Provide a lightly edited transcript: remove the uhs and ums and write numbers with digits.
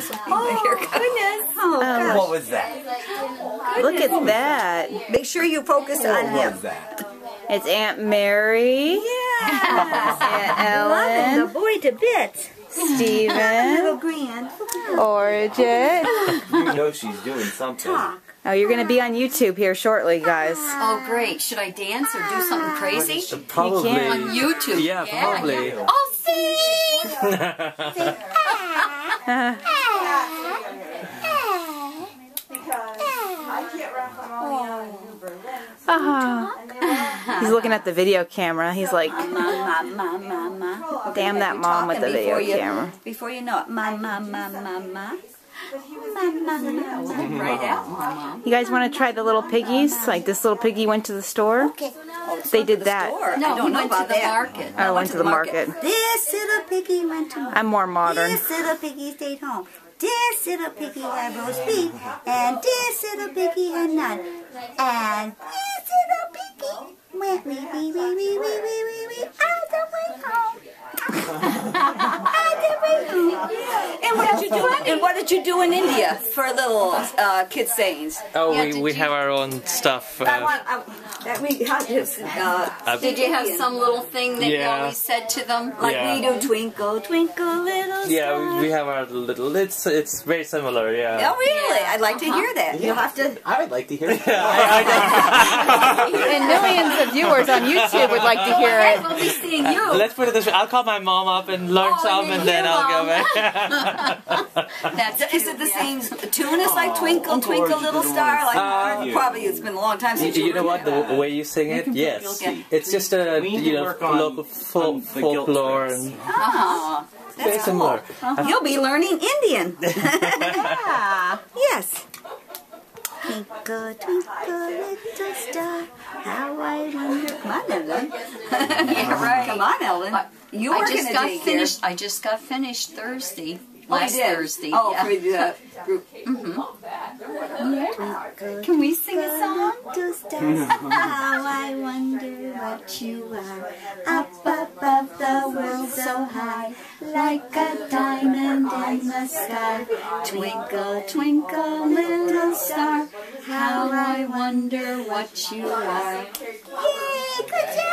goodness. Oh, gosh. What was that? Look at that. Make sure you focus on What him. was that? It's Aunt Mary, Yeah. Aunt Loving Ellen, the boy to bits. Stephen, Little grand. Origin. You know she's doing something. Talk. Oh, you're going to be on YouTube here shortly, guys. Oh, great. Should I dance or do something crazy? Probably. On YouTube. Yeah, probably. Oh, see! He's looking at the video camera. He's like, Mama. damn that mom with the video camera. Before you know it, mama. Right out, Mama. You guys want to try the little piggies? Like this little piggy went to the store? They did that. No, I don't know he went about to the that. market. I went to the market. This little piggy went to market. I'm more modern. This little piggy stayed home. This little piggy had roast beef. And this little piggy had none. And this little piggy went wee all the way home. And what did you do in India for little kid sayings? Oh, Yeah, we have our own stuff. Did Did you have some little thing that you Yeah. always said to them? like Yeah. we do twinkle, twinkle, little star? Yeah, we have our little. It's very similar. Yeah. Oh, really? I'd like to hear that. You'll have to. I would like to hear it. And millions of viewers on YouTube would like to hear it. We'll be seeing you. Let's put it this way. I'll call my mom up and learn some, and then I'll go back. Is it the same tune as like Twinkle, Twinkle, Little Star? Like probably it's been a long time since You know what? The way you sing it, yes. It's just a local folklore and very similar. You'll be learning Indian. Yes. Twinkle, twinkle, little star, how I wonder. Come on, Ellen. Yeah, right. Come on, Ellen. You were going to take care. I just got finished Thursday. Oh, you Last did? Thursday. Oh, yeah. for the group. Can we sing a song? Little star, how I wonder what you are. Up above the world so high, like a diamond in the sky. Twinkle, twinkle, little star, how I wonder what you are. Yay, good job!